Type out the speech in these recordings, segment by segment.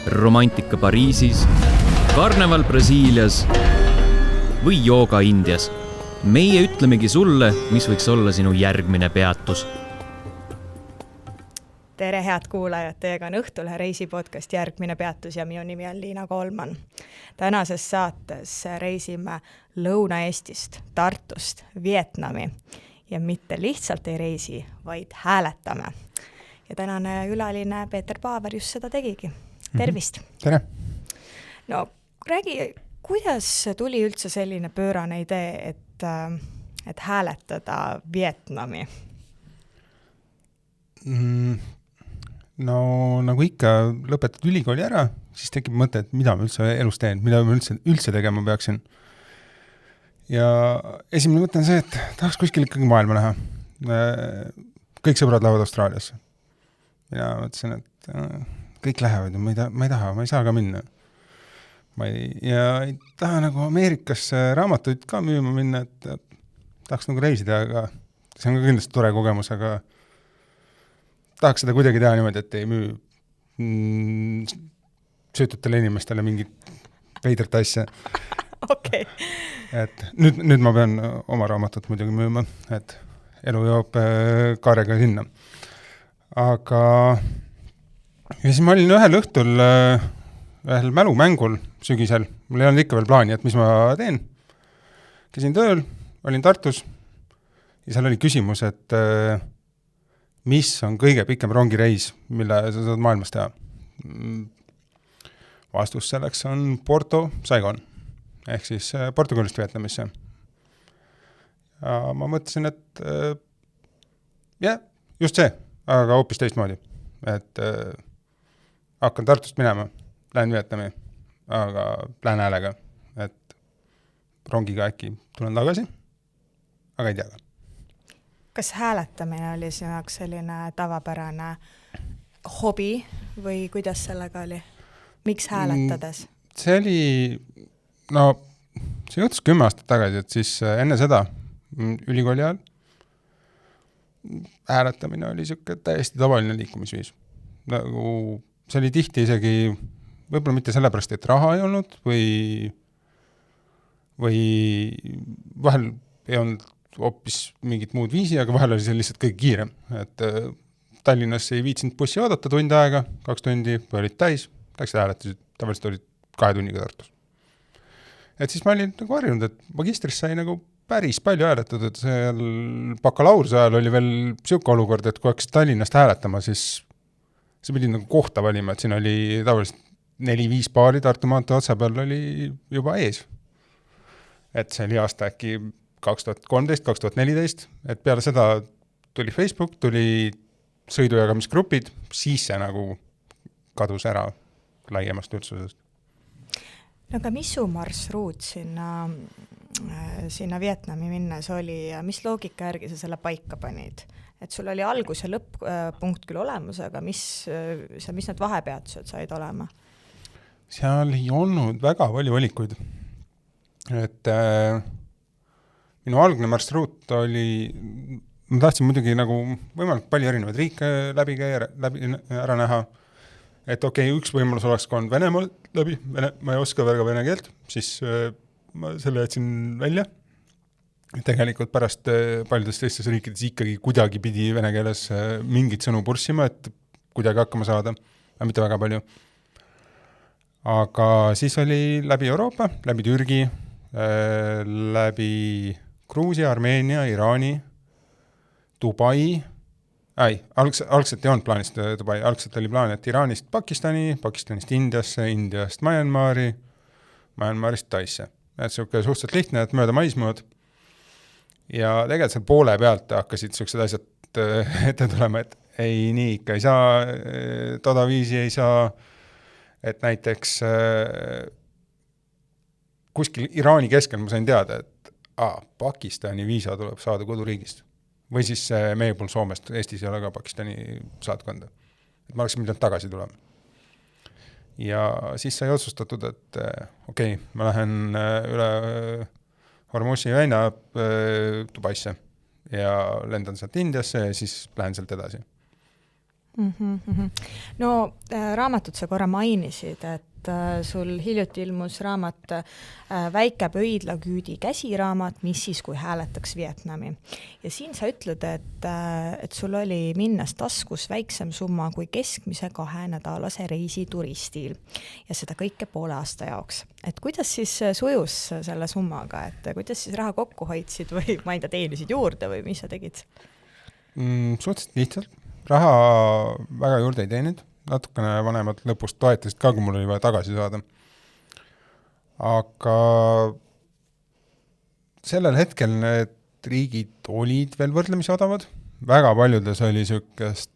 romantika Pariisis, karneval Brasiilias või jooga Indias. Meie ütlemegi sulle, mis võiks olla sinu järgmine peatus. Tere head kuulajad, teiega on Õhtulehe reisipodcast Järgmine peatus ja minu nimi on Liina Kolman. Tänases saates reisime Lõuna-Eestist, Tartust, Vietnami ja mitte lihtsalt ei reisi, vaid hääletame. Ja tänane külaline Peeter Paaver just seda tegigi. Tervist! Tere! No räägi, kuidas tuli üldse selline pöörane idee, et hääletada Vietnami? No nagu ikka lõpetad ülikooli ära, siis tekib mõte, et mida ma üldse elus teen, mida ma üldse tegema peaksin. Ja esimene mõte on see, et tahaks kuskil ikkagi maailma näha. Kõik sõbrad lähevad Austraaliasse. Ja mõtlesin, et kõik lähevad ja ma ei saa ka minna. Ja ei taha nagu Ameerikasse raamatuid ka müüma minna, et tahaks nagu reisida, aga see on ka kindlasti tore kogemus, aga tahaks seda kuidagi teha niimoodi, et ei müü söötutele inimestele mingit veidrat asja. Okay. Et nüüd ma pean oma raamatut muidugi müüma, et elu joob kaarega sinna. Aga ja siis ma olin ühel õhtul ühel mälumängul sügisel. Mul ei olnud ikka veel plaani, et mis ma teen. Käisin tööl, olin Tartus ja seal oli küsimus, et mis on kõige pikem rongireis, mille sa saad maailmas teha? Vastus selleks on Porto Saigon, ehk siis Portugalist Vietnamisse. Ja ma mõtlesin, et just see, aga hoopis teistmoodi. Et hakkan Tartust minema, lähen Vietnami, aga lähen häälega, et rongiga äkki tulen tagasi, aga ei tea ka. Kas hääletamine oli sinu jaoks selline tavapärane hobi või kuidas sellega oli? Miks hääletades? See juhtus 10 aastat tagasi, et siis enne seda ülikooli ajal hääletamine oli siuke täiesti tavaline liikumisviis. Nagu see oli tihti isegi, võib-olla mitte sellepärast, et raha ei olnud või vahel ei olnud hoopis mingit muud viisi, aga vahel oli see lihtsalt kõige kiirem. Et Tallinnas ei viitsinud bussi oodata tund aega, 2 tundi, või olid täis, läksid hääletasid, tavaliselt olid 2 tunniga Tartus. Et siis ma olin nagu harjunud, et magistris sai nagu päris palju hääletatud, et seal bakalaureuse ajal oli veel siuke olukord, et kui hakkasid Tallinnast hääletama, siis see pidi nagu kohta valima, et siin oli tavaliselt 4-5 paari Tartu maantee otsa peal oli juba ees. Et see oli aasta äkki 2013-2014, et peale seda tuli Facebook, tuli sõidujagamisgrupid, siis see nagu kadus ära laiemast üldsusest. No aga mis su marsruut sinna Vietnami minnes oli ja mis loogika järgi sa selle paika panid? Et sul oli algus ja lõpp-punkt küll olemas, aga mis need vahepeatused said olema? Seal ei olnud väga palju valikuid. Et minu algne marsruut oli, ma tahtsin muidugi nagu võimalik palju erinevaid riike läbi ära näha, et üks võimalus oleks olnud Venemaal läbi, ma ei oska väga vene keelt, siis ma selle jätsin välja. Tegelikult pärast paljudes teistes riikides ikkagi kuidagi pidi vene keeles mingit sõnu purssima, et kuidagi hakkama saada, aga mitte väga palju. Aga siis oli läbi Euroopa, läbi Türgi, läbi Gruusia, Armeenia, Iraani, Dubai, algselt ei olnud plaanist Dubai, algselt oli plaan, et Iraanist Pakistani, Pakistanist Indiasse, Indiast Myanmari, Myanmarist Taisse. Et see suhteliselt lihtne, et mööda maismood. Ja tegelikult seal poole pealt hakkasid sellised asjad ette tulema, et ei nii ikka ei saa, toda viisi ei saa, et näiteks kuskil Iraani keskel ma sain teada, et Pakistani viisa tuleb saada koduriigist. Või siis meie pool Soomest, Eestis ei ole ka Pakistani saatkonda. Et ma oleksin pidanud tagasi tulema. Ja siis sai otsustatud, et ma lähen üle Hormuzi väina Dubaisse ja lendan sealt Indiasse ja siis lähen sealt edasi. No raamatut sa korra mainisid, et sul hiljuti ilmus raamat Väike pöidlaküüdi käsiraamat, mis siis, kui hääletaks Vietnami. Ja siin sa ütled, et sul oli minnes taskus väiksem summa kui keskmise 2-nädalase reisi turistil ja seda kõike poole aasta jaoks. Et kuidas siis sujus selle summaga, et kuidas siis raha kokku hoidsid või ma ei tea, teenisid juurde või mis sa tegid? Suhteliselt lihtsalt. Raha väga juurde ei teeninud, natukene vanemad lõpust toetasid ka, kui mul oli vaja tagasi saada. Aga sellel hetkel need riigid olid veel võrdlemisi odavad. Väga paljudes oli sükest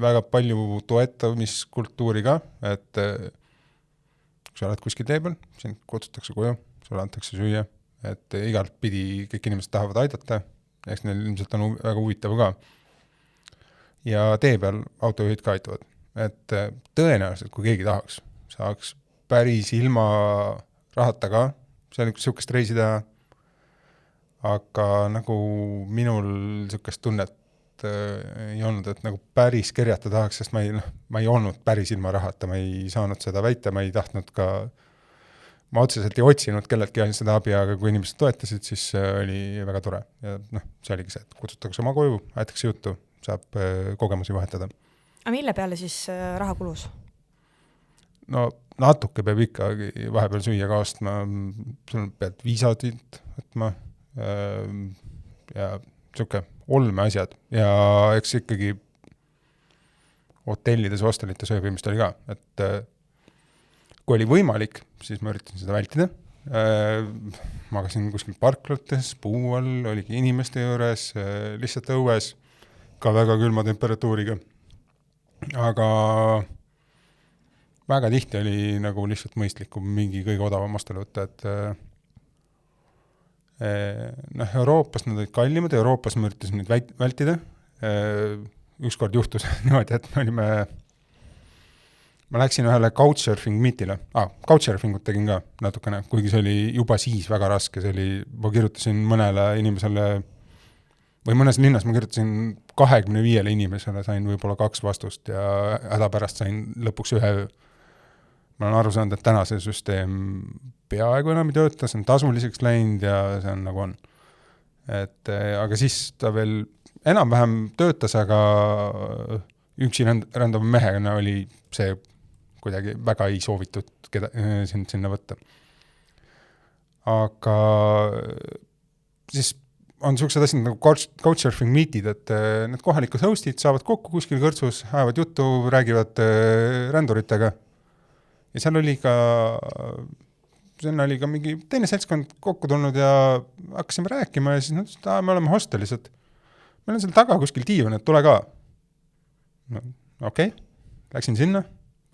väga palju toetamiskultuuri ka, et kui sa oled kuskil tee peal, sind kutsutakse koju, sulle antakse süüa, et igalt pidi kõik inimesed tahavad aidata, eks neil ilmselt on väga huvitav ka. Ja tee peal autojuhid ka aitavad. Et tõenäoliselt, kui keegi tahaks, saaks päris ilma rahata ka, see on üks sükest reisi teha, aga nagu minul sükest tunnet ei olnud, et nagu päris kerjata tahaks, sest ma ei olnud päris ilma rahata, ma ei saanud seda väita, ma ei tahtnud ka, ma otseselt ei otsinud kelleltki seda abi, aga kui inimesed toetasid, siis oli väga tore. Ja see oligi see, et kutsutakse oma koju, aetakse juttu, saab kogemusi vahetada. Aga mille peale siis raha kulus? No natuke peab ikkagi vahepeal süüa ka ostma, sul pead viisadid võtma ja siuke olme asjad ja eks ikkagi hotellides, hostelites ööbimist oli ka, et kui oli võimalik, siis ma üritasin seda vältida. Magasin kuskil parklates, puu all, oligi inimeste juures, lihtsalt õues, ka väga külma temperatuuriga. Aga väga tihti oli nagu lihtsalt mõistlikum mingi kõige odavam ostele võtta, et Euroopas nad olid kallimad, Euroopas ma üritasin neid vältida. Ükskord juhtus niimoodi, et ma läksin ühele couchsurfing meetile. Couchsurfingut tegin ka natukene, kuigi see oli juba siis väga raske. Ma kirjutasin mõnele inimesele või mõnes linnas ma kirjutasin 25 inimesele, sain võib-olla 2 vastust ja häda pärast sain lõpuks 1 öö. Ma olen aru saanud, et täna see süsteem peaaegu enam ei tööta, see on tasuliseks läinud ja see on nagu on. Aga siis ta veel enam-vähem töötas, aga üksi rändava mehena oli see kuidagi väga ei soovitud sinna võtta. Aga siis on sellised asjad nagu couchsurfing meetid, et need kohalikud hostid saavad kokku kuskil kõrtsus, ajavad juttu, räägivad ränduritega. Ja seal oli ka mingi teine seltskond kokku tulnud ja hakkasime rääkima ja siis nad ütlesid, me oleme hostelis, et meil on seal taga kuskil diivan, et tule ka. Okei, läksin sinna,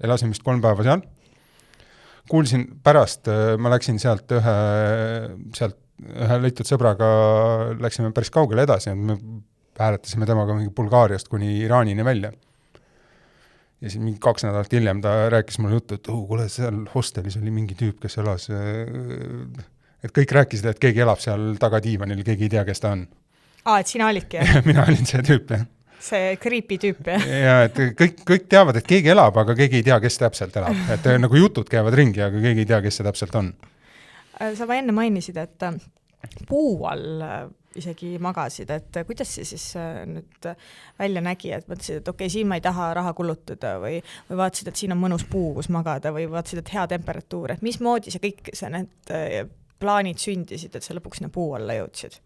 elasin vist 3 päeva seal. Kuulsin pärast, ma läksin sealt ühe lõitud sõbraga, läksime päris kaugele edasi, me hääletasime temaga mingi Bulgaariast kuni Iraanini välja. Ja siis mingi 2 nädalat hiljem ta rääkis mulle juttu, et kuule, seal hostelis oli mingi tüüp, kes elas, et kõik rääkisid, et keegi elab seal taga diivanil, keegi ei tea, kes ta on. Et sina olidki, jah? Mina olin see tüüp, jah. See creepy tüüp, jah? Ja, et kõik teavad, et keegi elab, aga keegi ei tea, kes täpselt elab. Et nagu jutud käivad ringi, aga keegi ei tea, kes see täpselt on. Sa enne mainisid, et puu all isegi magasid, et kuidas see siis nüüd välja nägi, et mõtlesid, et okei, siin ma ei taha raha kulutada või vaatasid, et siin on mõnus puu, kus magada või vaatasid, et hea temperatuur, et mismoodi see kõik need plaanid sündisid, et sa lõpuks sinna puu alla jõudsid?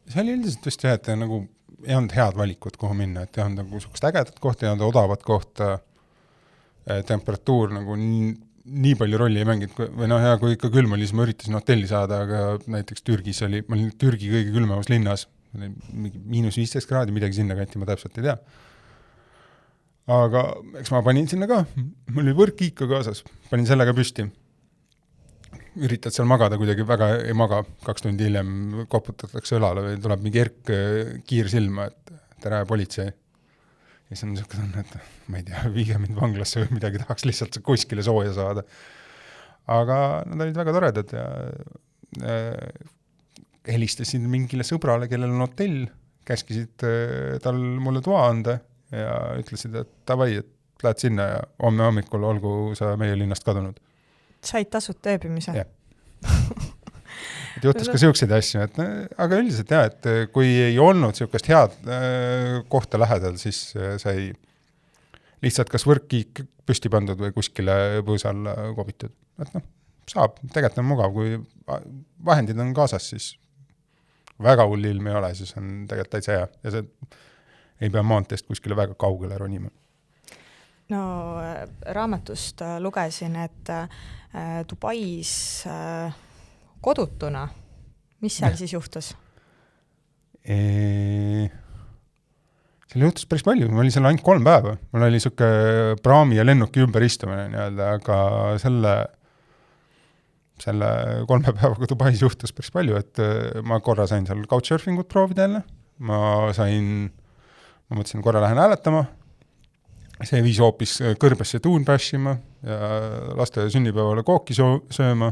See oli üldiselt vist jah, et nagu ei olnud head valikut, kuhu minna, et ei olnud nagu sukust ägedat kohta, ei olnud odavat kohta, temperatuur nagu nii palju rolli ei mänginud, või hea, kui ikka külm oli, siis ma üritasin hotelli saada, aga näiteks Türgis ma olin Türgi kõige külmamas linnas, -15 kraadi, midagi sinna kanti, ma täpselt ei tea. Aga eks ma panin sinna ka, mul oli võrkkiika kaasas, panin sellega püsti. Üritad seal magada, kuidagi väga ei maga, 2 tundi hiljem koputatakse õlale või tuleb mingi kiirsilma, et tere politsei. Ja siis on niisugune, et ma ei tea, viige mind vanglasse või midagi, tahaks lihtsalt kuskile sooja saada. Aga nad olid väga toredad ja helistasid mingile sõbrale, kellel on hotell, käskisid tal mulle toa anda ja ütlesid, et davai, et lähed sinna ja homme hommikul olgu sa meie linnast kadunud. Said tasuta ööbimise? Jah. Et juhtus ka siukseid asju, et aga üldiselt jah, et kui ei olnud siukest head kohta lähedal, siis sai lihtsalt kas võrkkiik püsti pandud või kuskile põõsa alla kobitud. Et saab, tegelikult on mugav, kui vahendid on kaasas, siis väga hull ilm ei ole, siis on tegelikult täitsa hea ja see ei pea maanteest kuskile väga kaugele ronima. No raamatust lugesin, et Dubais kodutuna, mis seal siis juhtus? Seal juhtus päris palju, ma olin seal ainult 3 päeva. Mul oli siuke praami ja lennuki ümber istumine nii-öelda, aga selle 3 päevaga Dubais juhtus päris palju, et ma korra sain seal couchsurfingut proovida jälle. Ma mõtlesin, korra lähen hääletama. See viis hoopis kõrbesse tuun bashima ja laste sünnipäevale kooki sööma.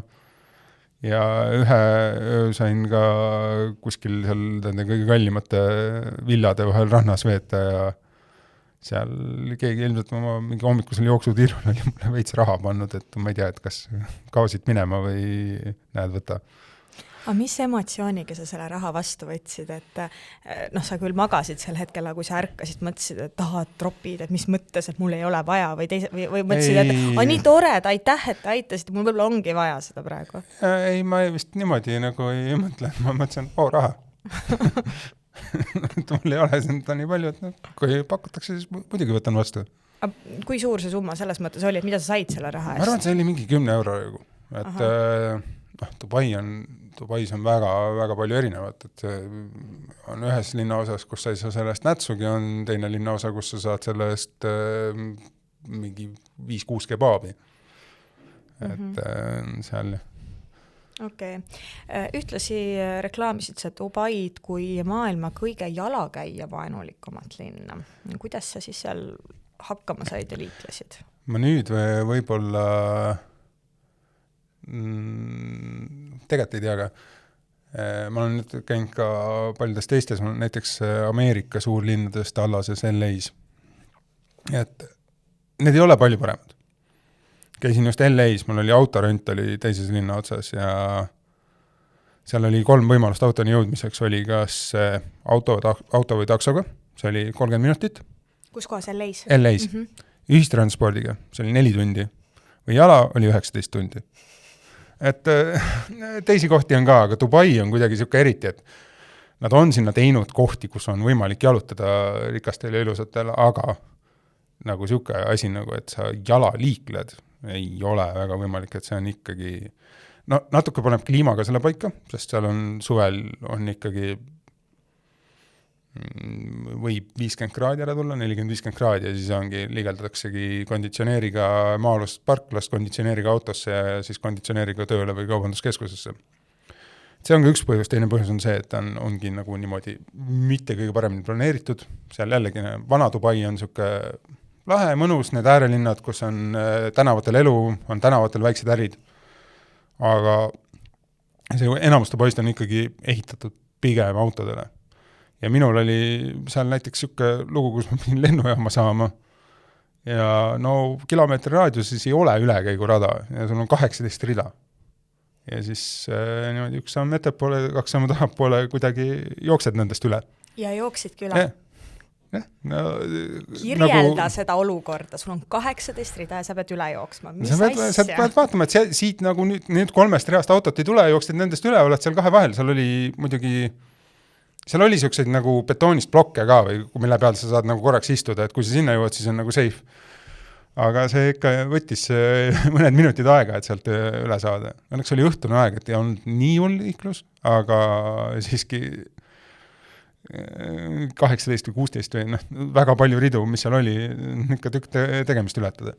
Ja ühe sain ka kuskil seal kõige kallimate villade vahel rannas veeta ja seal keegi ilmselt oma mingi hommikusel jooksutirul oli mulle veits raha pannud, et ma ei tea, et kas kaosid minema või näed võtta. Aga mis emotsiooniga sa selle raha vastu võtsid, et sa küll magasid sel hetkel, aga kui sa ärkasid, mõtlesid, et tropid, et mis mõttes, et mul ei ole vaja või mõtlesid, et nii tore, aitäh, et aitasid, mul võib-olla ongi vaja seda praegu? Ei, ma vist niimoodi nagu ei mõtle, ma mõtlesin, raha. et mul ei ole seda nii palju, et kui pakutakse, siis muidugi võtan vastu. Kui suur see summa selles mõttes oli, et mida sa said selle raha eest? Ma arvan, et see oli mingi 10 euro, et Dubais on väga, väga palju erinevat, et on ühes linnaosas, kus sa ei saa sellest nätsugi, on teine linnaosa, kus sa saad sellest mingi 5-6 kebaabi. Et seal. Okei. Ühtlasi reklaamisid sa Dubaid kui maailma kõige jalakäija vaenulikumat linna. Kuidas sa siis seal hakkama said ja liiklesid? Ma nüüd võib-olla tegelikult ei tea ka. Ma olen nüüd käinud ka paljudes teistes, näiteks Ameerika suurlinnades Dallases, LA-s. Et need ei ole palju paremad. Käisin just LA-s, mul oli autorent oli teises linna otsas ja seal oli 3 võimalust autoni jõudmiseks, oli kas auto või taksoga, see oli 30 minutit. Kus kohas LA-s? LA-s. Ühistranspordiga, see oli 4 tundi või jala oli 19 tundi. Et teisi kohti on ka, aga Dubai on kuidagi siuke eriti, et nad on sinna teinud kohti, kus on võimalik jalutada rikastel ja ilusatel, aga nagu siuke asi, nagu, et sa jala liikled, ei ole väga võimalik, et see on ikkagi, natuke paneb kliimaga selle paika, sest seal on suvel on ikkagi võib 50 kraadi ära tulla, 40-50 kraadi ja siis ongi, liigeldataksegi konditsioneeriga maalust parklast, konditsioneeriga autosse ja siis konditsioneeriga tööle või kaubanduskeskusesse. See on ka üks põhjus, teine põhjus on see, et ongi nagu niimoodi mitte kõige paremini planeeritud. Seal jällegi vana Dubai on siuke lahe, mõnus, need äärelinnad, kus on tänavatel elu, on tänavatel väiksed ärid. Aga see enamus Dubaist on ikkagi ehitatud pigem autodele. Ja minul oli seal näiteks siuke lugu, kus ma pidin lennujaama saama ja kilomeetri raadiuses ei ole ülekäigurada ja sul on 18 rida. Ja siis niimoodi 1 samm ettepoole, 2 sammu tahapoole kuidagi jooksed nendest üle. Ja jooksidki üle? Kirjelda seda olukorda, sul on 18 rida ja sa pead üle jooksma. Mis asja? Sa pead vaatama, et siit nagu nüüd 3 reast autot ei tule, jooksed nendest üle, oled seal 2 vahel, seal oli muidugi seal oli siukseid nagu betoonist blokke ka või mille peal sa saad nagu korraks istuda, et kui sa sinna jõuad, siis on nagu safe. Aga see ikka võttis mõned minutid aega, et sealt üle saada. Õnneks oli õhtune aeg, et ei olnud nii hull liiklus, aga siiski 18 või 16 või väga palju ridu, mis seal oli, ikka tükk tegemist ületada.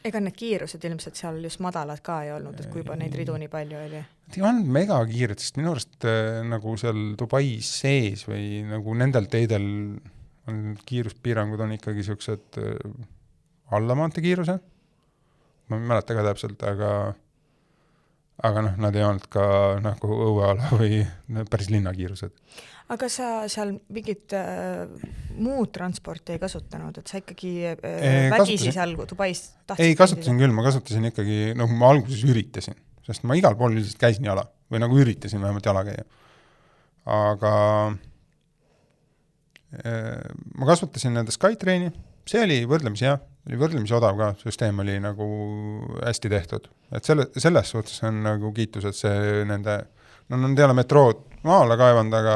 Ega need kiirused ilmselt seal just madalad ka ei olnud, et kui juba neid ridu nii palju oli? Ei on mega kiired, sest minu arust nagu seal Dubai sees või nagu nendel teedel on kiiruspiirangud on ikkagi siuksed alla maantekiiruse. Ma ei mäleta ka täpselt, aga aga noh, nad ei olnud ka nagu õueala või päris linnakiirused. aga sa seal mingit muud transporti ei kasutanud, et sa ikkagi vägisi seal Dubais tahtsid? Ei, kasutasin küll, ma kasutasin ikkagi, noh, ma alguses üritasin, sest ma igal pool lihtsalt käisin jala või nagu üritasin vähemalt jala käia. Aga ma kasutasin nende SkyTraini, see oli võrdlemisi hea, oli võrdlemisi odav ka, süsteem oli nagu hästi tehtud. Et selles suhtes on nagu kiitus, et see nende, no nad ei ole metrood maale kaevanud, aga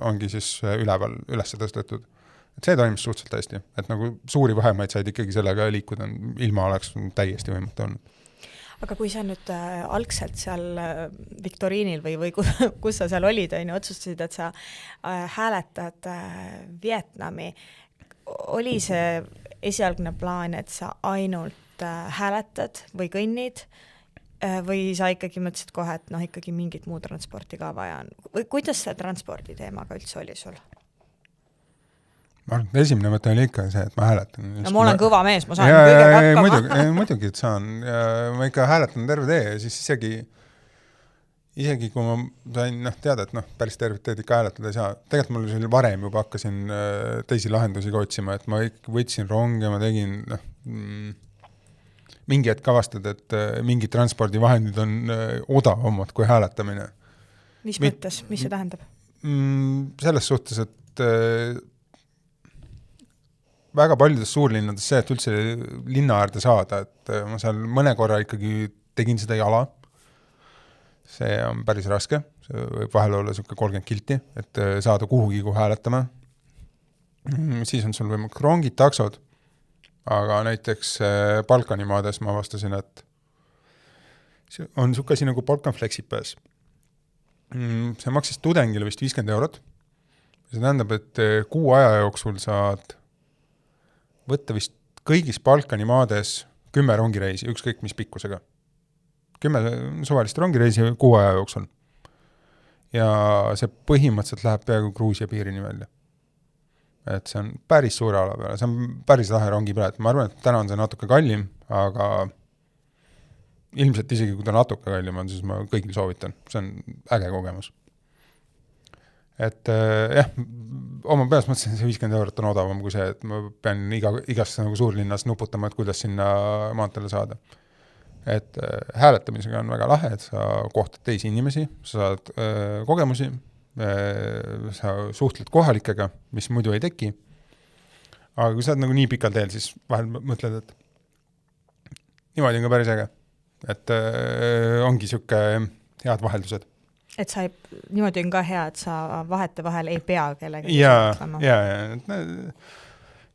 ongi siis üleval üles tõstetud. Et see toimis suhteliselt hästi, et nagu suuri vahemaid said ikkagi sellega liikuda, ilma oleks täiesti võimatu olnud. Aga kui sa nüüd algselt seal Viktoriinil või kus sa seal olid, otsustasid, et sa hääletad Vietnami, oli see esialgne plaan, et sa ainult hääletad või kõnnid või sa ikkagi mõtlesid kohe, et ikkagi mingit muud transporti ka vaja on? Või kuidas see transpordi teemaga üldse oli sul? Ma arvan, esimene mõte oli ikka see, et ma hääletan. No ma olen kõva mees, ma saan kõigega hakkama. Muidugi, et saan. Ja ma ikka hääletan terve tee ja siis isegi kui ma sain teada, et päris tervet teed ikka hääletada ei saa. Tegelikult mul oli varem juba hakkasin teisi lahendusi ka otsima, et ma ikka võtsin ronge, ma tegin mingi hetk avastad, et mingid transpordivahendid on odavamad kui hääletamine. Mis mõttes? Mis see tähendab? Selles suhtes, et väga paljudes suurlinnades see, et üldse linna äärde saada, et ma seal mõne korra ikkagi tegin seda jala. See on päris raske, see võib vahel olla 30 kilti, et saada kuhugi kuhu hääletama. Siis on sul võimalik rongid, taksod, aga näiteks Balkani maades ma avastasin, et on siuke asi nagu Balkan Flexipääs. See maksis tudengile vist 50 €. See tähendab, et kuu aja jooksul saad võtta vist kõigis Balkani maades 10 rongireisi, ükskõik mis pikkusega. 10 suvalist rongireisi kuu aja jooksul. Ja see põhimõtteliselt läheb peaaegu Gruusia piirini välja. Et see on päris suure ala peale, see on päris lahe rongipilet. Ma arvan, et täna on see natuke kallim, aga ilmselt isegi kui ta natuke kallim on, siis ma kõigil soovitan. See on äge kogemus. Et jah, oma peas mõtlesin, see 50 € on odavam kui see, et ma pean igas nagu suurlinnas nuputama, et kuidas sinna maanteele saada. Et hääletamisega on väga lahe, et sa kohtad teisi inimesi, sa saad kogemusi, sa suhtled kohalikega, mis muidu ei teki. Aga kui sa oled nagu nii pikal teel, siis vahel mõtled, et niimoodi on ka päris äge. Et ongi siuke head vaheldused. Et sa niimoodi on ka hea, et sa vahete vahel ei pea kellegagi suhtlema.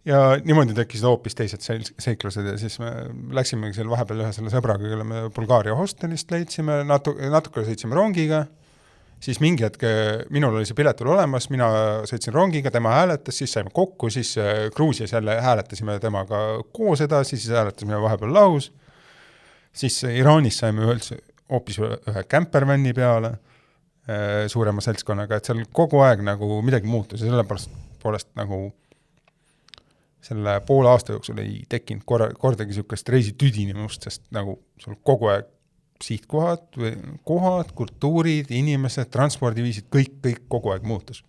Ja niimoodi tekkisid hoopis teised seiklused ja siis me läksime seal vahepeal ühe selle sõbraga, kelle me Bulgaaria hostelist leidsime, natuke sõitsime rongiga, siis mingi hetk minul oli see piletul olemas, mina sõitsin rongiga, tema hääletas, siis saime kokku, siis Gruusias jälle hääletasime temaga koos edasi, siis hääletasime vahepeal lahus, siis Iraanis saime hoopis ühe kämpervänni peale suurema seltskonnaga, et seal kogu aeg nagu midagi muutus ja selle poolest nagu selle poole aasta jooksul ei tekkinud kordagi siukest reisitüdinimust, sest nagu sul kogu aeg sihtkohad, kultuurid, inimesed, transpordiviisid, kõik kogu aeg muutus.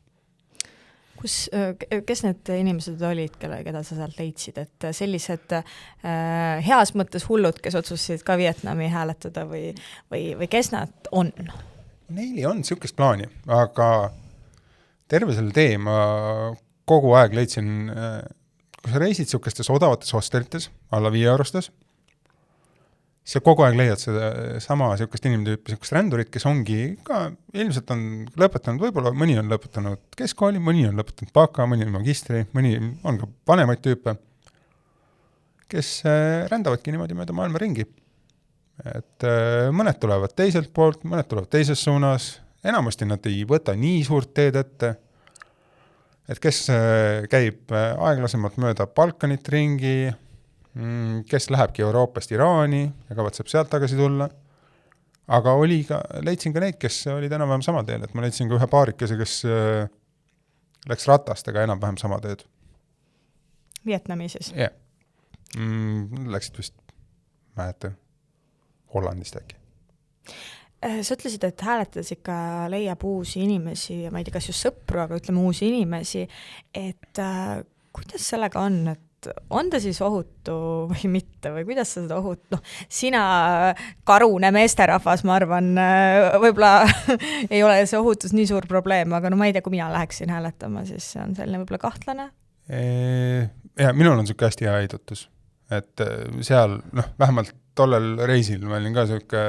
Kes need inimesed olid, keda sa sealt leidsid, et sellised heas mõttes hullud, kes otsustasid ka Vietnami hääletada või kes nad on? Neil on siukest plaani, aga terve selle tee ma kogu aeg leidsin, kui sa reisid siukestes odavates hostelites, alla 5 €, siis sa kogu aeg leiad seda sama siukest inimtüüpi, siukest rändurit, kes ongi ka ilmselt on lõpetanud, võib-olla mõni on lõpetanud keskkooli, mõni on lõpetanud baka, mõni on magistri, mõni on ka vanemaid tüüpe, kes rändavadki niimoodi mööda maailma ringi. Et mõned tulevad teiselt poolt, mõned tulevad teises suunas, enamasti nad ei võta nii suurt teed ette, et kes käib aeglasemalt mööda Balkanit ringi, kes lähebki Euroopast Iraani ja kavatseb sealt tagasi tulla, aga leidsin ka neid, kes olid enam-vähem sama teel, et ma leidsin ka ühe paarikese, kes läks ratastega enam-vähem sama teed. Vietnami siis? Jah. Läksid vist, mäeta, Hollandist äkki. Sa ütlesid, et hääletades ikka leiab uusi inimesi, ma ei tea, kas just sõpru, aga ütleme uusi inimesi, et kuidas sellega on ta siis ohutu või mitte või kuidas sa seda sina karune meesterahvas, ma arvan, võib-olla ei ole see ohutus nii suur probleem, aga ma ei tea, kui mina läheksin hääletama, siis see on selline võib-olla kahtlane. Ja minul on siuke hästi hea heidutus, et seal, vähemalt tollel reisil ma olin ka siuke,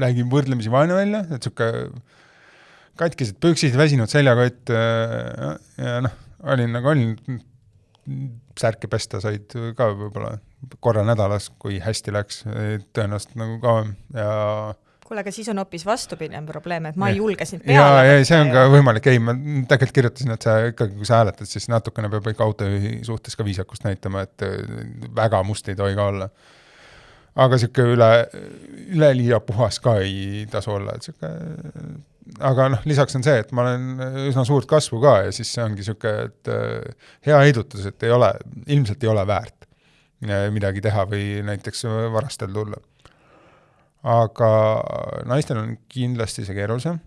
lägin võrdlemisi vaene välja, et siuke katkised püksid, väsinud seljakott ja olin särke pesta said ka võib-olla korra nädalas, kui hästi läks, tõenäoliselt nagu kauem ja kuule, aga siis on hoopis vastupidine probleem, et ma ei julge sind peale. Ja see on ka võimalik, ma tegelikult kirjutasin, et sa ikkagi, kui sa hääletad, siis natukene peab ikka autojuhi suhtes ka viisakust näitama, et väga must ei tohi ka olla. Aga siuke üleliia puhas ka ei tasu olla, et siuke aga lisaks on see, et ma olen üsna suurt kasvu ka ja siis see ongi siuke, et hea heidutus, et ilmselt ei ole väärt midagi teha või näiteks varastel tulla. Aga naistel on kindlasti see keerulisem.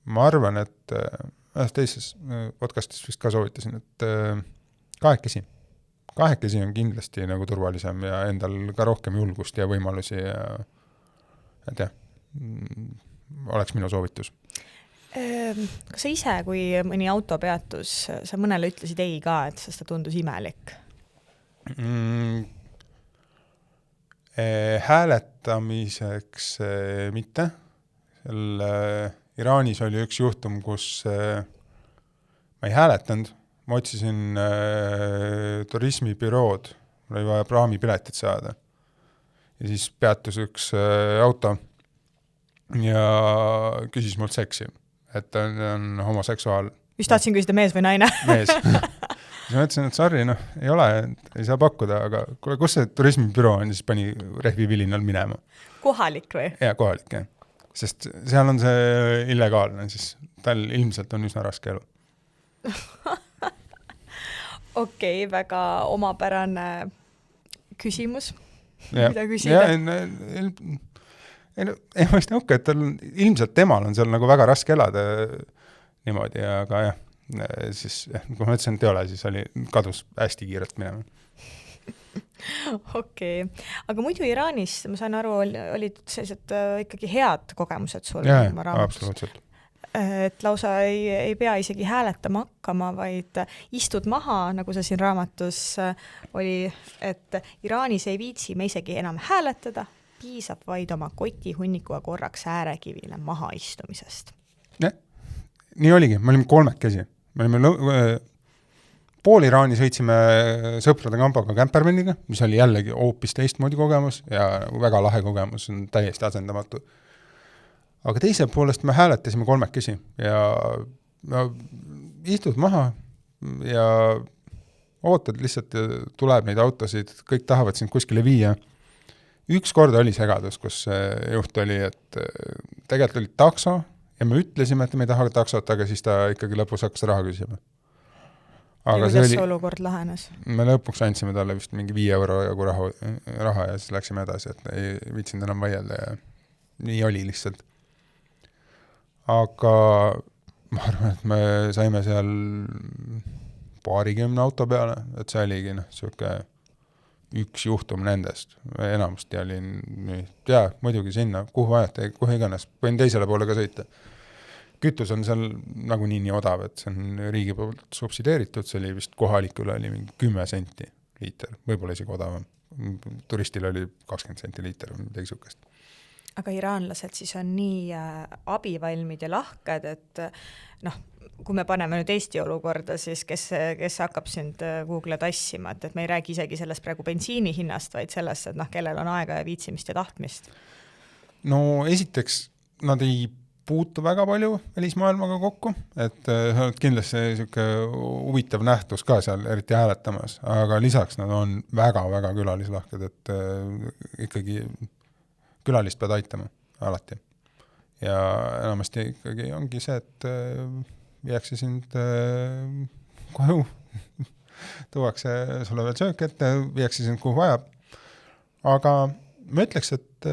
Ma arvan, et teises podcastis vist ka soovitasin, et kahekesi on kindlasti nagu turvalisem ja endal ka rohkem julgust ja võimalusi ja et jah, oleks minu soovitus. Kas sa ise, kui mõni auto peatus, sa mõnele ütlesid ei ka, et sest ta tundus imelik? Hääletamiseks mitte. Iraanis oli üks juhtum, kus ma ei hääletanud. Ma otsisin turismibürood, mul oli vaja praamipiletit saada. Ja siis peatus üks auto ja küsis mult seksi. Et ta on homoseksuaal. Just tahtsin küsida mees või naine? Mees. Siis ma ütlesin, et sorry, ei ole, ei saa pakkuda, aga kuule, kus see turismibüroo on, siis pani rehvi vilinal minema. Kohalik või? Ja, kohalik, jah. Sest seal on see illegaalne, siis tal ilmselt on üsna raske elu. Okei, väga omapärane küsimus. Mida küsida? Ei, ma just nõuke, et ilmselt temal on seal nagu väga raske elada niimoodi, aga jah, siis kui ma ütlesin, et ei ole, siis kadus hästi kiirelt minema. Okei. Aga muidu Iraanis, ma sain aru, olid sellised ikkagi head kogemused sul? Jah, absoluutselt. Et lausa ei pea isegi hääletama hakkama, vaid istud maha, nagu sa siin raamatus oli, et Iraanis ei viitsi me isegi enam hääletada, piisab vaid oma kotihunikuga korraks äärekivile maha istumisest. Ja, nii oligi, me olime kolmekesi. Me olime pool Iraani sõitsime sõprade kambaga kämpervenniga, mis oli jällegi hoopis teistmoodi kogemus ja väga lahe kogemus, on täiesti asendamatu. Aga teise poolest me hääletasime kolmekesi ja istud maha ja ootad lihtsalt ja tuleb neid autosid, kõik tahavad sind kuskile viia. Üks kord oli segadus, kus juht oli, et tegelikult oli takso ja me ütlesime, et me ei taha taksot, aga siis ta ikkagi lõpus hakkas raha küsima. Aga ja kuidas see olukord lahenes? Me lõpuks andsime talle vist mingi 5 euro jagu raha ja siis läksime edasi, et ei viitsinud enam vaielda ja nii oli lihtsalt. Aga ma arvan, et me saime seal 20 auto peale, et see oligi siuke üks juhtum nendest. Enamasti olin muidugi sinna, kuhu ajate, kuhu iganes. Võin teisele poole ka sõita. Kütus on seal nagu nii odav, et see on riigi poolt subsideeritud, see oli vist kohalikule oli mingi 10 senti liiter, võib-olla isegi odavam. Turistil oli 20 senti liiter või midagi sukest. Aga iraanlased siis on nii abivalmid ja lahked, et kui me paneme nüüd Eesti olukorda, siis kes hakkab sind Google tassima, et me ei räägi isegi sellest praegu bensiini hinnast, vaid sellest, et kellel on aega ja viitsimist ja tahtmist? No esiteks, nad ei puutu väga palju välismaailmaga kokku, et kindlasti siuke huvitav nähtus ka seal, eriti hääletamas, aga lisaks nad on väga-väga külalislahked, et ikkagi külalist pead aitama alati. Ja enamasti ikkagi ongi see, et viiakse sind koju, tuuakse sulle veel söök ette, viiakse sind kuhu vajab. Aga ma ütleks, et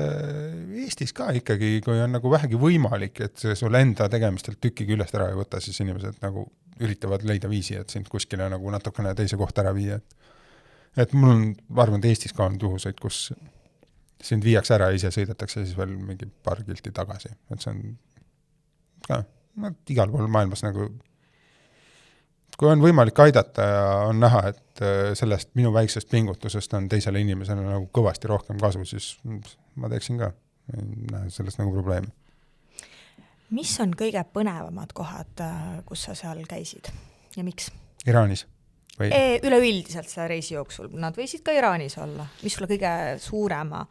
Eestis ka ikkagi, kui on nagu vähegi võimalik, et see sul enda tegemistelt tükki küljest ära ei võta, siis inimesed nagu üritavad leida viisi, et sind kuskile nagu natukene teise kohta ära viia. Et mul on, ma arvan, et Eestis ka on juhuseid, kus sind viiaks ära ja ise sõidetakse siis veel mingi paar kilti tagasi. Et see on ka igal pool maailmas nagu, kui on võimalik aidata ja on näha, et sellest minu väiksest pingutusest on teisele inimesele nagu kõvasti rohkem kasu, siis ma teeksin ka. Ei näe sellest nagu probleemi. Mis on kõige põnevamad kohad, kus sa seal käisid ja miks? Iraanis? Või? Üleüldiselt selle reisi jooksul. Nad võisid ka Iraanis olla. Mis sulle kõige suurema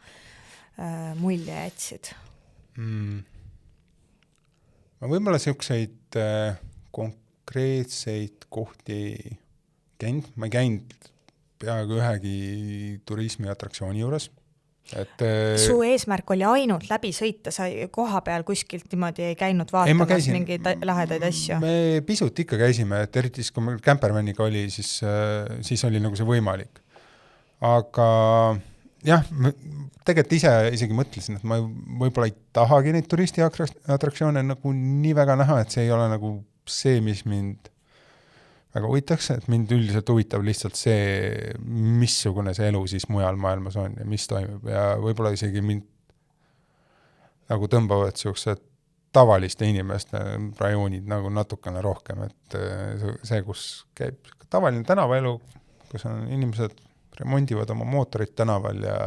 mulje jätsid? Ma võib-olla siukseid konkreetseid kohti käinud. Ma ei käinud peaaegu ühegi turismiatraktsiooni juures. Su eesmärk oli ainult läbi sõita, sa koha peal kuskilt niimoodi ei käinud vaatamas mingeid lahedaid asju? Me pisut ikka käisime, et eriti kui meil campervaniga oli, siis oli nagu see võimalik. Aga jah, tegelikult ise isegi mõtlesin, et ma võib-olla ei tahagi neid turistiatraktsioone nagu nii väga näha, et see ei ole nagu see, mis mind väga huvitaks, et mind üldiselt huvitab lihtsalt see, missugune see elu siis mujal maailmas on ja mis toimub ja võib-olla isegi mind nagu tõmbavad siuksed tavaliste inimeste rajoonid nagu natukene rohkem, et see, kus käib tavaline tänavaelu, kus on inimesed remondivad oma mootorit tänaval ja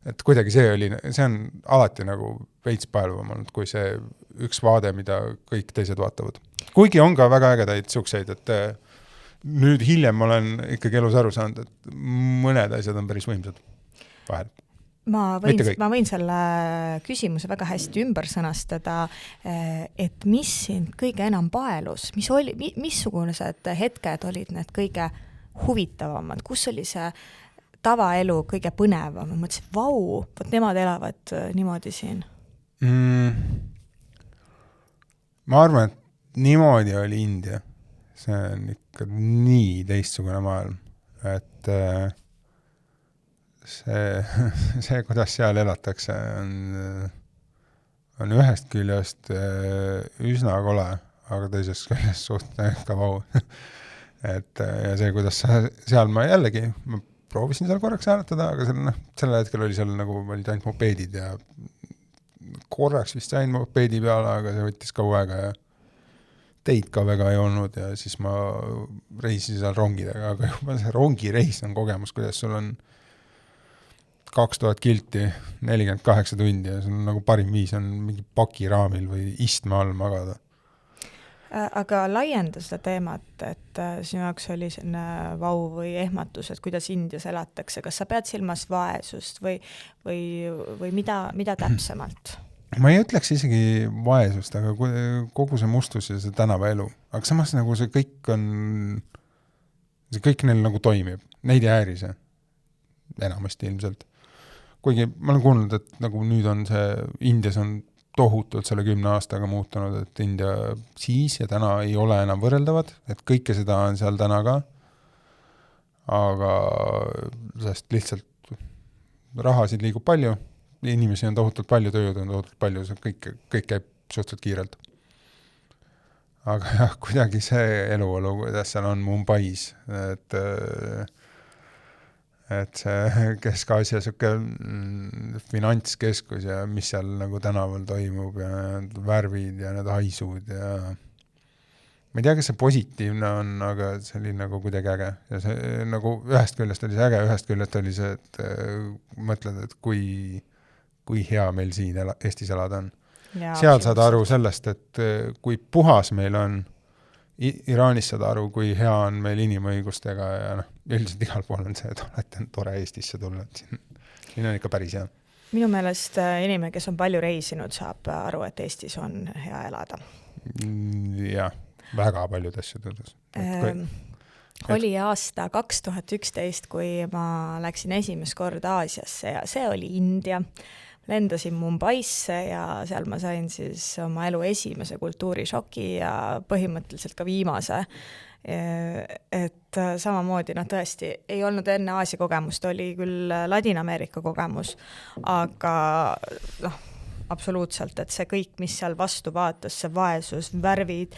et kuidagi see on alati nagu veits päevavam olnud, kui see üks vaade, mida kõik teised vaatavad. Kuigi on ka väga ägedaid siukseid, et nüüd hiljem ma olen ikkagi elus aru saanud, et mõned asjad on päris võimsad vahel. Ma võin selle küsimuse väga hästi ümber sõnastada, et mis sind kõige enam paelus, missugused hetked olid need kõige huvitavamad, kus oli see tavaelu kõige põnevam, ma mõtlesin, vau, võt nemad elavad niimoodi siin. Ma arvan, et niimoodi oli India. See on ikka nii teistsugune maailm, et see, kuidas seal elatakse, on ühest küljest üsna kole, aga teisest küljest suht ka vau. Et ja see, kuidas seal ma jällegi, ma proovisin seal korraks hääletada, aga sellel hetkel oli seal nagu olid ainult mopeedid ja korraks vist sain mopeedi peale, aga see võttis kaua aega ja teid ka väga ei olnud ja siis ma reisisin seal rongidega, aga juba see rongireis on kogemus, kuidas sul on 2000 kilti, 48 tundi ja sul on nagu parim viis on mingi pakiraamil või istme all magada. Aga laienda seda teemat, et sinu jaoks oli selline vau või ehmatus, et kuidas Indias elatakse, kas sa pead silmas vaesust või mida täpsemalt? Ma ei ütleks isegi vaesust, aga kogu see mustus ja see tänavaelu. Aga samas nagu see kõik neil nagu toimib. Neid ei ääri see enamasti ilmselt. Kuigi ma olen kuulnud, et nagu nüüd on see Indias on tohutult selle 10 aastaga muutunud, et India siis ja täna ei ole enam võrreldavad, et kõike seda on seal täna ka, aga sest lihtsalt rahasid liigub palju, inimesi on tohutult palju, tööd on tohutult palju, see kõik käib suhteliselt kiirelt. Aga jah, kuidagi see eluolu, kuidas seal on Mumbais, et see Kesk-Aasia siuke finantskeskus ja mis seal nagu tänaval toimub ja need värvid ja need haisud ja ma ei tea, kas see positiivne on, aga see oli nagu kuidagi äge ja see nagu ühest küljest oli see äge, ühest küljest oli see, et mõtled, et kui hea meil siin Eestis elada on. Ja, seal saad aru sellest, et kui puhas meil on, Iraanis saad aru, kui hea on meil inimõigustega ja üldiselt igal pool on see, et alati on tore Eestisse tulla. Siin on ikka päris hea. Minu meelest inimene, kes on palju reisinud, saab aru, et Eestis on hea elada. Jah, väga paljud asju tõdes. Oli aasta 2011, kui ma läksin esimest korda Aasiasse ja see oli India. Lendasin Mumbaisse ja seal ma sain siis oma elu esimese kultuurišoki ja põhimõtteliselt ka viimase. et samamoodi, tõesti, ei olnud enne Aasia kogemust, oli küll Ladina-Ameerika kogemus, aga absoluutselt, et see kõik, mis seal vastu vaatas, see vaesus, värvid,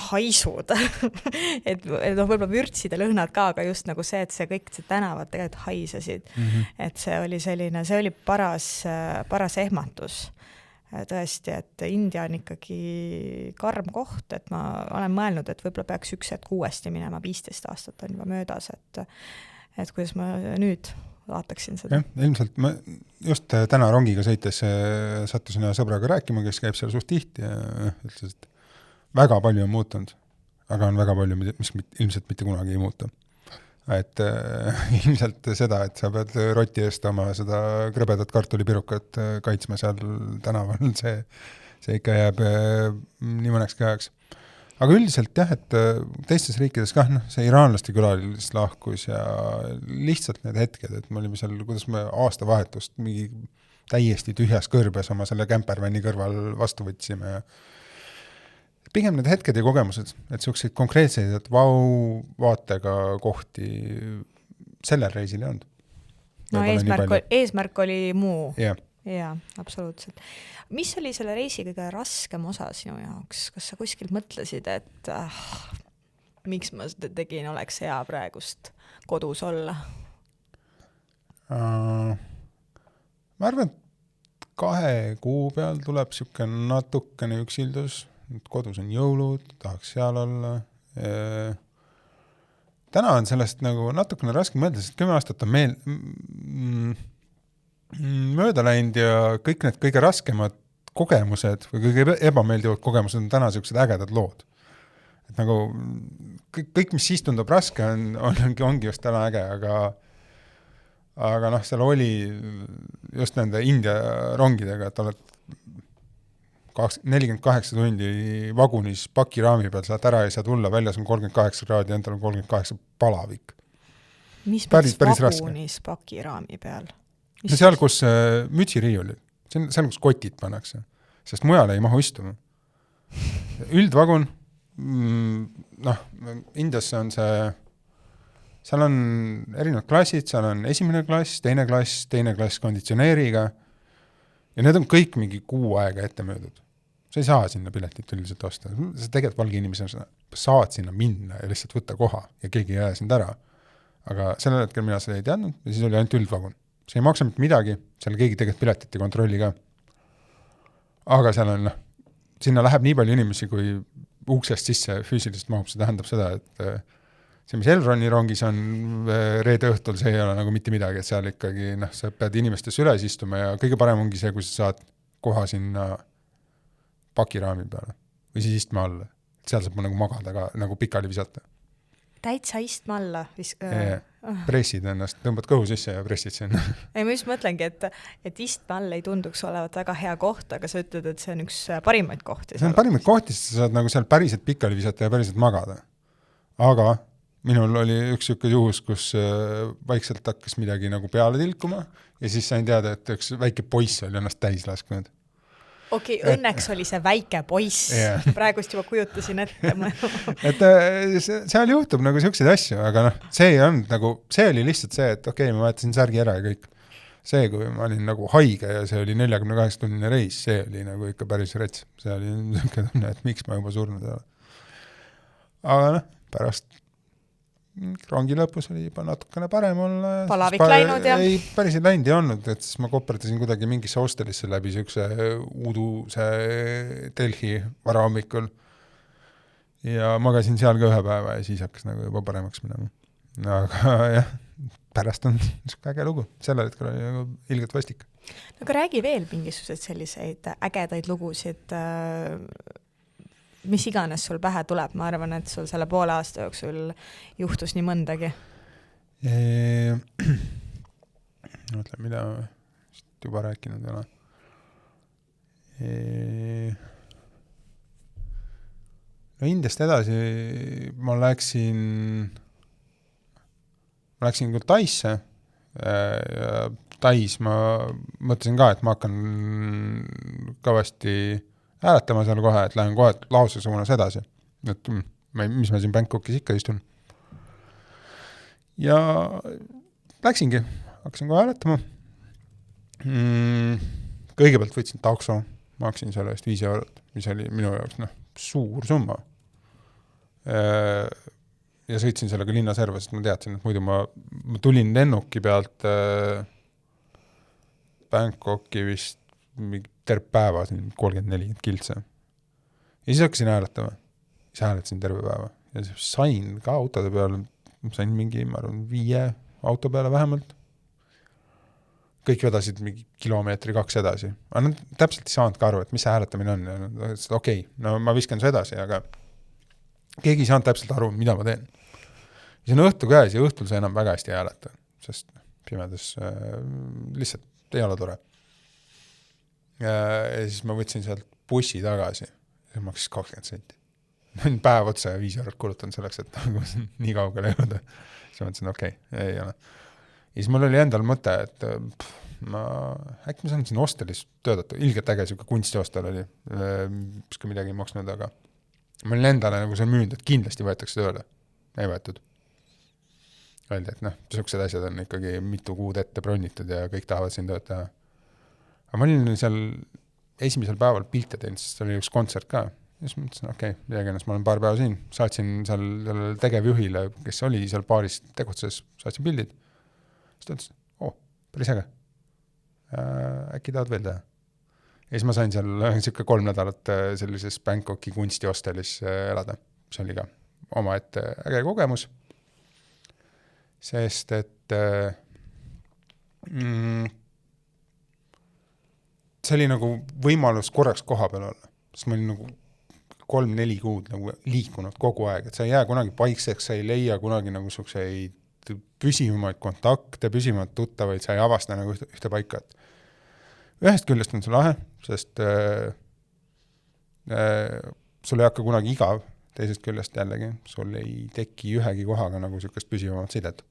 haisud, et võib-olla vürtsid ja lõhnad ka, aga just nagu see, et see kõik see tänavad tegelikult haisesid, et see oli paras ehmatus. Tõesti, et India on ikkagi karm koht, et ma olen mõelnud, et võib-olla peaks üks hetk uuesti minema, 15 aastat on juba möödas, et kuidas ma nüüd vaataksin seda. Ilmselt ma just täna rongiga sõites sattusin ühe sõbraga rääkima, kes käib seal suht tihti ja ütles, et väga palju on muutunud, aga on väga palju, mis ilmselt mitte kunagi ei muuta. Et ilmselt seda, et sa pead roti eest oma seda krõbedat kartulipirukat kaitsma seal tänaval, see ikka jääb nii mõnekski ajaks. Aga üldiselt jah, et teistes riikides kah, see iraanlaste külalist lahkus ja lihtsalt need hetked, et me olime seal, kuidas me aastavahetust mingi täiesti tühjas kõrbes oma selle kämpervänni kõrval vastu võtsime ja pigem need hetked ja kogemused, et selliseid konkreetseid, et vaatega kohti sellel reisil ei olnud. No eesmärk oli muu. Yeah. Jaa, absoluutselt. Mis oli selle reisi kõige raskem osa sinu jaoks? Kas sa kuskilt mõtlesid, et miks ma seda tegin, oleks hea praegust kodus olla? Ma arvan, et 2 kuu peal tuleb siuke natukene üksildus, kodus on jõulud, tahaks seal olla. Täna on sellest nagu natukene raske mõelda, sest 10 aastat on mööda läinud ja kõik need kõige raskemad kogemused või kõige ebameeldivad kogemused on täna sellised ägedad lood. Et nagu kõik, mis siis tundub raske, ongi just täna äge, aga seal oli just nende India rongidega, et oled 48 tundi vagunis pakiraami peal, saad ära ei saa tulla, väljas on 38 kraadi, endal on 38 palavik. Mis päris vagunis pakiraami peal? Seal, kus mütsiriiul, seal, kus kotid pannakse, sest mujal ei mahu istuma. Üldvagun, Indiasse on seal on erinevad klassid, seal on esimene klass, teine klass konditsioneeriga ja need on kõik mingi 6 aega ette möödud. Sa ei saa sinna piletit üldiselt osta. Sa tegelikult valge inimesena saad sinna minna ja lihtsalt võtta koha ja keegi ei jää sind ära. Aga sellel hetkel mina seda ei teadnud ja siis oli ainult üldvagun. See ei maksa mitte midagi, seal keegi tegelikult piletit ei kontrolli ka. Aga seal on, sinna läheb nii palju inimesi, kui uksest sisse füüsiliselt mahub. See tähendab seda, et see, mis Elroni rongis on reede õhtul, see ei ole nagu mitte midagi, et seal ikkagi sa pead inimestes üles istuma ja kõige parem ongi see, kui sa saad koha sinna pakiraami peale või siis istma alla. Seal saab nagu magada ka, nagu pikali visata. Täitsa istma alla? Pressid ennast, tõmbad kõhu sisse ja pressid sinna. Ei, ma just mõtlengi, et istma all ei tunduks olevat väga hea koht, aga sa ütled, et see on üks parimaid kohti. See on parimaid kohti, sest sa saad nagu seal päriselt pikali visata ja päriselt magada. Aga minul oli üks siuke juhus, kus vaikselt hakkas midagi nagu peale tilkuma ja siis sain teada, et üks väike poiss oli ennast täis lasknud. Okei, õnneks oli see väike poiss. Yeah. Praegust juba kujutasin ette. Et seal juhtub nagu siukseid asju, aga see oli lihtsalt see, et okei, ma vaatasin särgi ära ja kõik. See, kui ma olin nagu haige ja see oli 48-tunnine reis, see oli nagu ikka päris rets. See oli niisugune tunne, et miks ma juba surnud ei ole. Aga pärast rongi lõpus oli juba natukene parem olla. Palavik läinud ja? Ei, päris ei läinud ei olnud, et siis ma koperdasin kuidagi mingisse hostelisse läbi siukse Uduse Delhi varahommikul ja magasin seal ka 1 päeva ja siis hakkas nagu juba paremaks minema. Aga jah, pärast on niisugune äge lugu. Sellel hetkel oli nagu ilgelt vastik. Aga räägi veel mingisuguseid selliseid ägedaid lugusid, mis iganes sul pähe tuleb, ma arvan, et sul selle poole aasta jooksul juhtus nii mõndagi. Mõtlen, mida juba rääkinud ei ole. No Indiast edasi ma läksin küll Taisse. Tais ma mõtlesin ka, et ma hakkan kõvasti hääletama seal kohe, et lähen kohe lause suunas edasi. Et mis ma siin Bangkokis ikka istun. Ja läksingi, hakkasin kohe hääletama. Kõigepealt võtsin takso, maksin selle eest 5 eurot, mis oli minu jaoks suur summa. Ja sõitsin sellega linna serva, sest ma teadsin, et muidu ma tulin lennuki pealt Bangkoki vist terve päeva, 34 kiltse. Ja siis hakkasin hääletama. Siis hääletasin terve päeva. Ja sain ka autode peale, sain mingi, ma arvan, 5 auto peale vähemalt. Kõik vedasid mingi kilomeetri 2 edasi. Aga nad täpselt ei saanud ka aru, et mis see hääletamine on. Ja okei, no ma viskan su edasi, aga keegi ei saanud täpselt aru, mida ma teen. Ja see on õhtu käes ja õhtul sa enam väga hästi hääleta, sest pimedas lihtsalt ei ole tore. Ja siis ma võtsin sealt bussi tagasi ja maksis 20 senti. Ma olin päev otsa ja 5 eurot kulutan selleks, et nii kaugele jõuda. Siis ma mõtlesin, okei, ei ole. Ja siis mul oli endal mõte, et äkki ma saan siin hostelis töötada. Ilgelt äge siuke kunstiostel oli, mis ka midagi ei maksnud, aga ma olin endale nagu see müünud, et kindlasti võetakse tööle. Ei võetud. Öeldi, et siuksed asjad on ikkagi mitu kuud ette bronnitud ja kõik tahavad siin tööd teha. Aga ma olin seal esimesel päeval pilte teinud, sest oli üks kontsert ka. Ja siis mõtlesin, okei, ma olen paar päeva siin. Saatsin seal tegevjuhile, kes oli seal baaris tegutses, saatsin pildid. Siis ta ütles, päris äge. Äkki tahad veel teha? Ja siis ma sain seal 3 nädalat sellises Bangkoki kunstiostelis elada. See oli ka oma ette äge kogemus. Sest, et see oli nagu võimalus korraks koha peal olla. Sest ma olin nagu 3-4 kuud nagu liikunud kogu aeg. Et sa ei jää kunagi paikseks, sa ei leia kunagi nagu sukseid püsivumaid kontakte, püsivumaid tuttavaid, sa ei avasta nagu ühte paika. Ühest küljest on see lahe, sest sul ei hakka kunagi igav, teisest küljest jällegi, sul ei teki ühegi kohaga nagu sükest püsivamat sidet.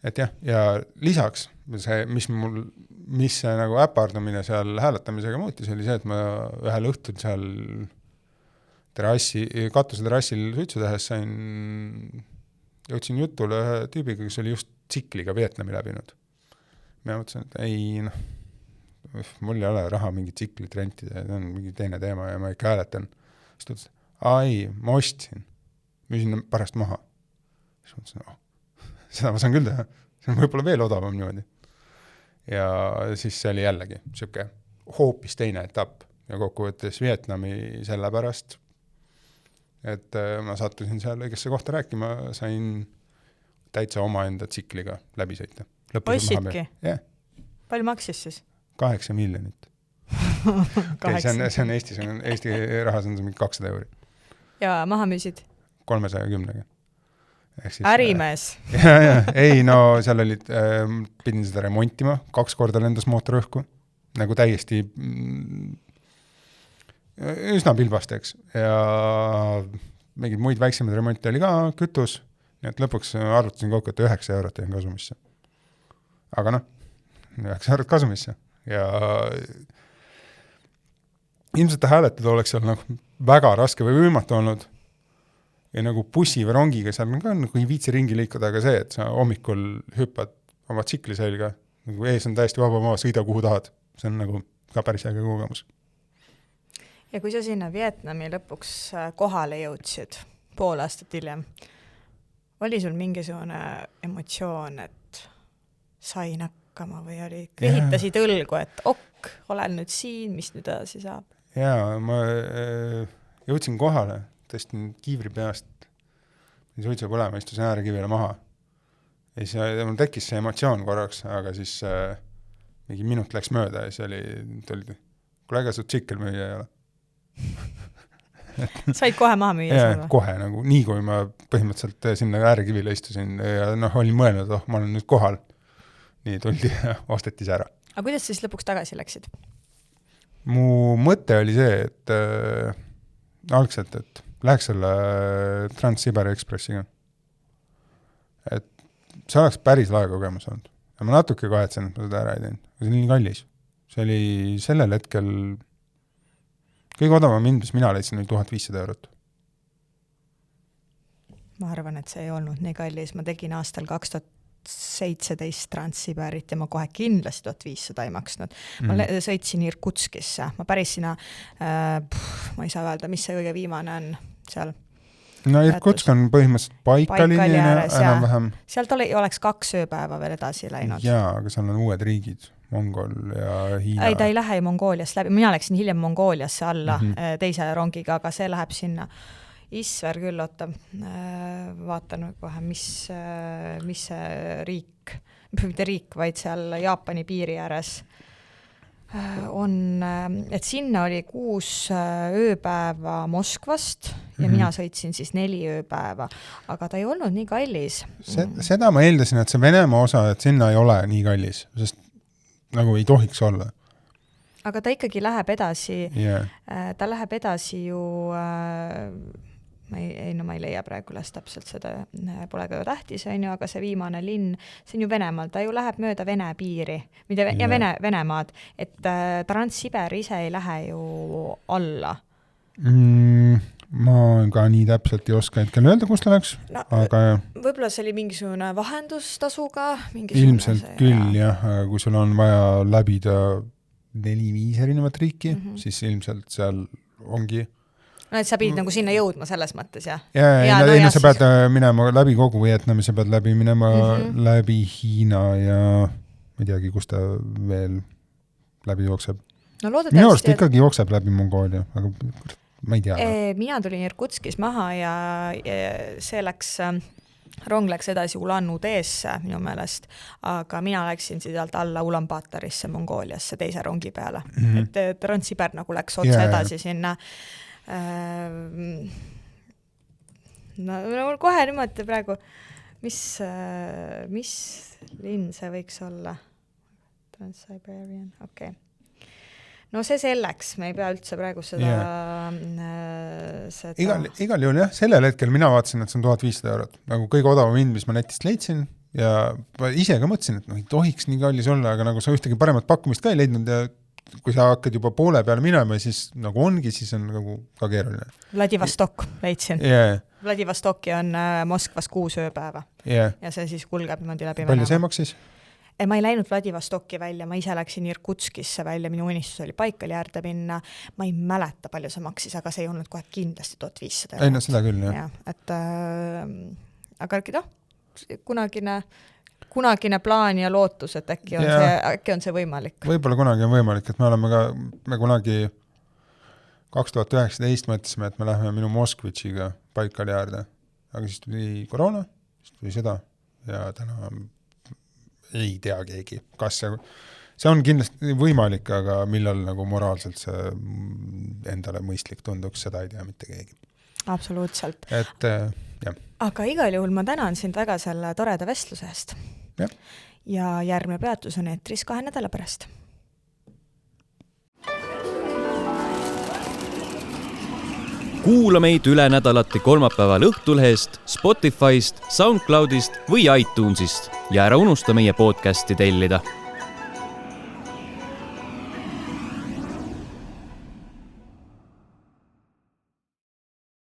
Et jah, ja lisaks, see, mis see nagu äpardumine seal hääletamisega muutis, oli see, et ma ühel õhtul seal katuse terrassil suitsu tehes jõudsin jutule ühe tüübiga, kes oli just tsikliga Vietnami läbinud. Ma mõtlesin, et ei, mul ei ole raha mingi tsiklit rentida, see on mingi teine teema ja ma ikka hääletan. Siis ta ütles, ei, ma ostsin, müüsin pärast maha. Siis ma mõtlesin, seda ma saan küll teha, see on võib-olla veel odavam niimoodi. Ja siis see oli jällegi siuke hoopis teine etapp ja kokkuvõttes Vietnami selle pärast, et ma sattusin seal õigesse kohta rääkima, sain täitsa omaenda tsikliga läbi sõita. Ostsidki? Yeah. Palju maksis siis? 8 miljonit. Okay, see on Eesti rahas on see mingi 200 euri. Ja maha müüsid? 310. Ärimees. Ei, no seal olid, pidin seda remontima, 2 korda lendas mootor õhku, nagu täiesti üsna pilbasteks ja mingid muid väiksemaid remonti oli ka, kütus, nii et lõpuks arvutasin kokku, et 9 eurot jäin kasumisse. Aga 9 eurot kasumisse ja ilmselt hääletada oleks seal nagu väga raske või võimatu olnud ja nagu bussi või rongiga seal on ka nagu ei viitsi ringi liikuda, aga see, et sa hommikul hüppad oma tsikli selga, nagu ees on täiesti vaba maa, sõida kuhu tahad, see on nagu ka päris äge kogemus. Ja kui sa sinna Vietnami lõpuks kohale jõudsid pool aastat hiljem, oli sul mingisugune emotsioon, et sain hakkama või oli, kõhitasid õlgu, et olen nüüd siin, mis nüüd edasi saab? Jaa, ma jõudsin kohale, tõstin kiivri peast, suitsu põlema, istusin äärekivile maha. Ja siis mul tekkis see emotsioon korraks, aga siis mingi minut läks mööda ja siis tuli kui äge su tsikkel müüa ei ole. Said kohe maha müüa? Ja, kohe, nagu, nii kui ma põhimõtteliselt sinna äärekivile istusin ja olin mõelnud, ma olen nüüd kohal. Nii tuldi ja osteti see ära. Aga kuidas siis lõpuks tagasi läksid? Mu mõte oli see, et algselt, et läheks selle Trans-Siberi Expressiga. Et see oleks päris lae kogemus olnud. Ja ma natuke kahetsen, et ma seda ära ei teinud. See oli nii kallis. See oli sellel hetkel kõige odavam mind, mis mina leidsin, oli 1500 eurot. ma arvan, et see ei olnud nii kallis, ma tegin aastal 2017 Trans-Siberit ja ma kohe kindlasti 1500 ei maksnud. Ma sõitsin Irkutskisse, ma päris sinna, ma ei saa öelda, mis see kõige viimane on seal. No Irkutsk on põhimõtteliselt Baikali enam-vähem. Sealt oleks 2 ööpäeva veel edasi läinud. Jaa, aga seal on uued riigid, Mongol ja Hiina. Ei, ta ei lähe Mongooliast läbi, mina läksin hiljem Mongooliasse alla teise rongiga, aga see läheb sinna Isver küll, oota, vaatan kohe, mis see riik, mitte riik, vaid seal Jaapani piiri ääres on, et sinna oli 6 ööpäeva Moskvast ja mina sõitsin siis 4 ööpäeva, aga ta ei olnud nii kallis. Seda ma eeldasin, et see Venemaa osa, et sinna ei ole nii kallis, sest nagu ei tohiks olla. Aga ta ikkagi läheb edasi, ta läheb edasi ju, ma ei leia praegu üles täpselt seda, pole ka tähtis, aga see viimane linn, see on ju Venemaal, ta ju läheb mööda Vene piiri, ja Venemaad, et Trans-Siber ise ei lähe ju alla. Ma ka nii täpselt ei oska hetkel öelda, kus ta läks, aga võib-olla see oli mingisugune vahendustasuga. Ilmselt küll, jah, aga kui sul on vaja läbida 4-5 erinevat riiki, siis ilmselt seal ongi et sa pidid nagu sinna jõudma selles mõttes, jah? Ja sa pead minema läbi kogu Vietnami, sa pead läbi minema läbi Hiina ja ma ei teagi, kus ta veel läbi jookseb. Minu arust ikkagi jookseb läbi Mongoolia, aga ma ei tea. Mina tulin Irkutskis maha ja see rong läks edasi Ulan-Udeesse minu meelest, aga mina läksin sealt alla Ulan-Batarisse Mongooliasse teise rongi peale. Et Trans-Siber nagu läks otse edasi sinna. No kohe niimoodi praegu, mis linn see võiks olla? Trans-Siberian, okei. No see selleks, me ei pea üldse praegu seda... Igal juhul jah, sellel hetkel mina vaatasin, et see on 1500 €. Nagu kõige odavam hind, mis ma netist leidsin ja ise ka mõtlesin, et ei tohiks nii kallis olla, aga nagu sa ühtegi paremat pakkumist ka ei leidnud ja kui sa hakkad juba poole peale minema, siis nagu ongi, siis on nagu ka keeruline. Vladivostok leidsin. Vladivostoki on Moskvas 6 ööpäeva. Ja see siis kulgeb niimoodi läbi. Palju see maksis? Ma ei läinud Vladivostoki välja, ma ise läksin Irkutskisse välja, minu unistus oli Baikali äärde minna, ma ei mäleta, palju see maksis, aga see ei olnud kohe kindlasti 1500 €. Ei, no seda küll, jah. Et, aga kunagine plaan ja lootus, et äkki on see võimalik. Võib-olla kunagi on võimalik, et me kunagi 2019 mõtlesime, et me läheme minu Moskvitšiga Baikali äärde, aga siis tuli koroona, siis tuli seda ja täna ei tea keegi, kas see on kindlasti võimalik, aga millal nagu moraalselt see endale mõistlik tunduks, seda ei tea mitte keegi. Absoluutselt. Et, jah. Aga igal juhul ma tänan sind väga selle toreda vestluse eest. Ja järgmine peatus on eetris 2 nädala pärast. Kuula meid üle nädalati kolmapäeval Õhtulehest, Spotify'st, SoundCloud'ist või iTunes'ist ja ära unusta meie podcasti tellida.